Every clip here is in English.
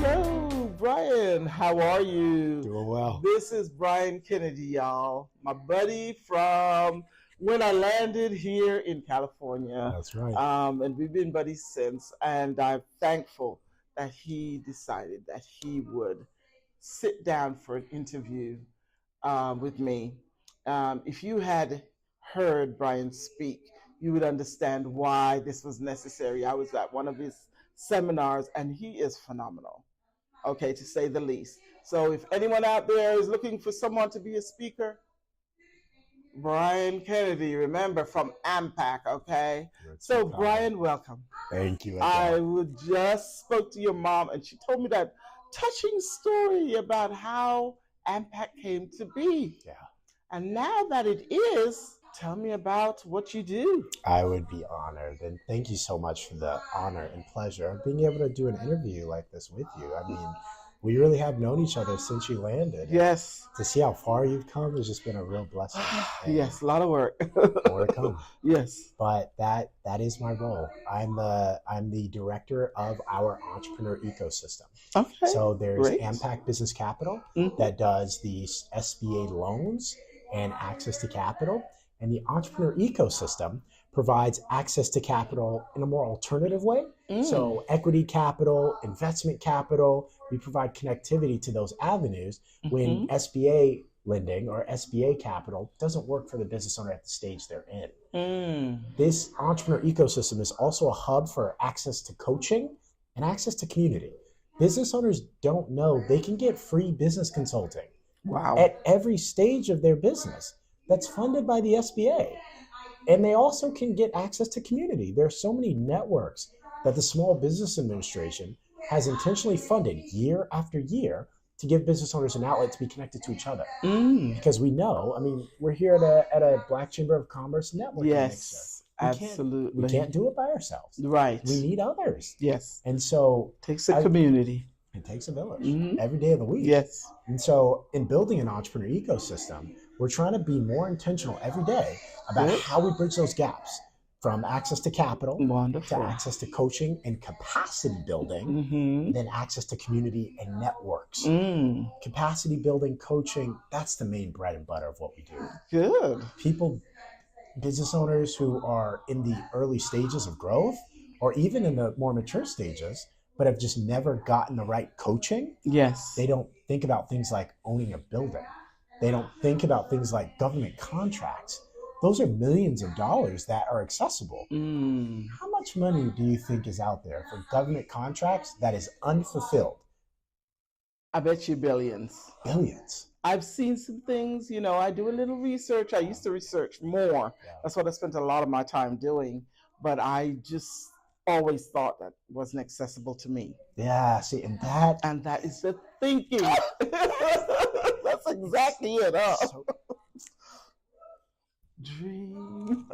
Hello, Brian. How are you? Doing well. This is Brian Kennedy, y'all. My buddy from when I landed here in California. That's right. And we've been buddies since. And I'm thankful that he decided that he would sit down for an interview with me. If you had heard Brian speak, you would understand why this was necessary. I was at one of his seminars, and he is phenomenal, okay, to say the least. So if anyone out there is looking for someone to be a speaker, Brian Kennedy, remember, from AmPac, okay? So Brian, welcome. Thank you. I just spoke to your mom, and she told me that touching story about how AmPac came to be. Yeah. And now that it is, tell me about what you do. I would be honored, and thank you so much for the honor and pleasure of being able to do an interview like this with you. I mean, we really have known each other since you landed. Yes. To see how far you've come has just been a real blessing. Yes, a lot of work. More to come. Yes. But that is my role. I'm the director of our entrepreneur ecosystem. Okay. So there's Great. AmPac Business Capital that does the SBA loans and access to capital. And the entrepreneur ecosystem provides access to capital in a more alternative way. So equity capital, investment capital, we provide connectivity to those avenues when SBA lending or SBA capital doesn't work for the business owner at the stage they're in. This entrepreneur ecosystem is also a hub for access to coaching and access to community. Business owners don't know they can get free business consulting at every stage of their business that's funded by the SBA. And they also can get access to community. There are so many networks that the Small Business Administration has intentionally funded year after year to give business owners an outlet to be connected to each other. Because we know, I mean, we're here at a Black Chamber of Commerce network. Yes, absolutely. We can't do it by ourselves. Right. We need others. Yes. And so it takes a community. It takes a village every day of the week. Yes. And so in building an entrepreneur ecosystem, we're trying to be more intentional every day about how we bridge those gaps from access to capital to access to coaching and capacity building, then access to community and networks. Capacity building, coaching, that's the main bread and butter of what we do. Good. People, business owners who are in the early stages of growth or even in the more mature stages, but have just never gotten the right coaching. Yes. They don't think about things like owning a building. They don't think about things like government contracts. Those are millions of dollars that are accessible. How much money do you think is out there for government contracts that is unfulfilled? I bet you billions. Billions. I've seen some things, I do a little research. I used to research more. That's what I spent a lot of my time doing. But I just always thought that wasn't accessible to me. Yeah, see, and that is the thinking. That's exactly it. Dream.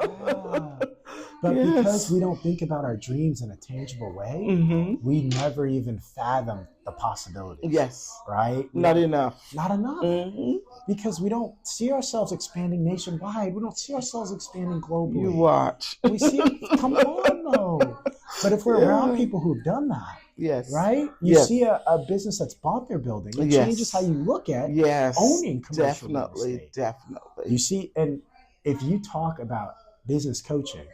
But because we don't think about our dreams in a tangible way, we never even fathom the possibilities. Yes. Right? Not enough. Because we don't see ourselves expanding nationwide. We don't see ourselves expanding globally. You watch. We see, come on though. But if we're around people who've done that, right? You see a business that's bought their building. It changes how you look at owning commercial real estate. Definitely. You see, and if you talk about business coaching,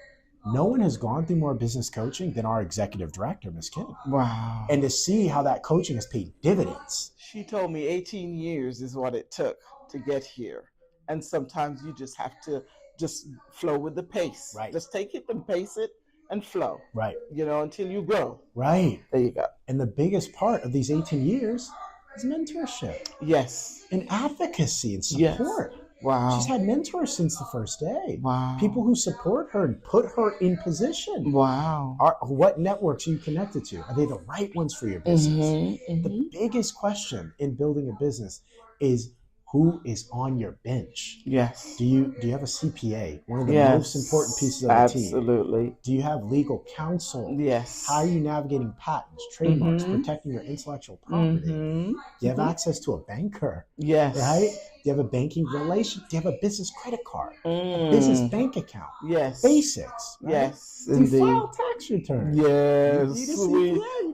no one has gone through more business coaching than our executive director, Ms. Kennedy. Wow. And to see how that coaching has paid dividends. She told me 18 years is what it took to get here. And sometimes you just have to just flow with the pace. Right. Just take it and pace it and flow. Right. Until you grow. Right. There you go. And the biggest part of these 18 years is mentorship. Yes. And advocacy and support. Yes. Wow. She's had mentors since the first day. Wow. People who support her and put her in position. Wow. What networks are you connected to? Are they the right ones for your business? The biggest question in building a business is who is on your bench? Yes. Do you have a CPA? One of the most important pieces of the team. Absolutely. Do you have legal counsel? Yes. How are you navigating patents, trademarks, protecting your intellectual property? Do you have access to a banker? Yes. Right? you have a banking relation? Do you have a business credit card? A business bank account? Yes. Basics. Right? Yes, Do you indeed. file tax returns? Yes.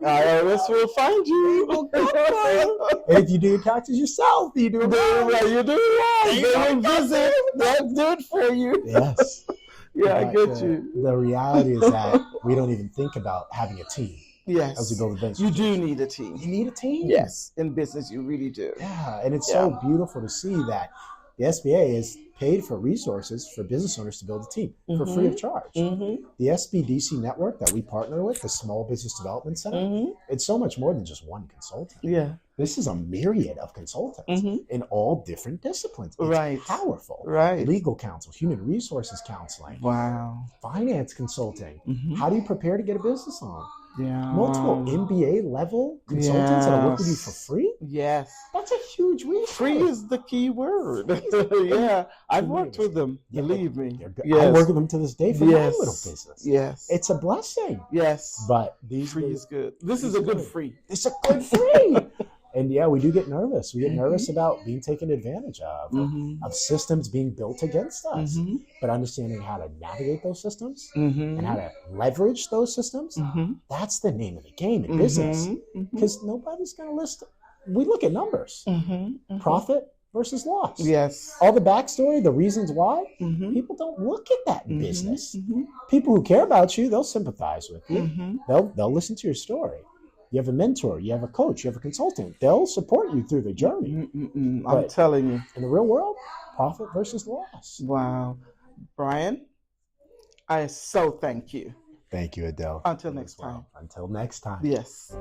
IRS will find you. And if you do your taxes yourself, you do it right. You do it right. They will visit. They'll do it for you. Yes. Yeah, I get you. The reality is that we don't even think about having a team. Yes. As we build a business. You do need a team. You need a team. Yes. In business, you really do. Yeah. And it's so beautiful to see that the SBA is paid for resources for business owners to build a team for free of charge. The SBDC network that we partner with, the Small Business Development Center, it's so much more than just one consultant. Yeah. This is a myriad of consultants in all different disciplines. It's powerful. Right. Legal counsel, human resources counseling. Wow. Finance consulting. How do you prepare to get a business on? Yeah. Multiple MBA level consultants that'll work with you for free? Yes. That's a huge resource. Free is the key word. Yeah. I've worked with them. Believe me. I work with them to this day for my little business. Yes. It's a blessing. Yes. But these free is good. This is a good free. It's a good free. And yeah, we do get nervous. We get nervous about being taken advantage of systems being built against us. But understanding how to navigate those systems and how to leverage those systems, that's the name of the game in business. Because nobody's going to list. We look at numbers. Profit versus loss. Yes. All the backstory, the reasons why, people don't look at that in business. People who care about you, they'll sympathize with you. They'll listen to your story. You have a mentor, you have a coach, you have a consultant. They'll support you through the journey. I'm telling you. In the real world, profit versus loss. Wow. Brian, I so thank you. Thank you, Adel. Until next time. Until next time. Yes.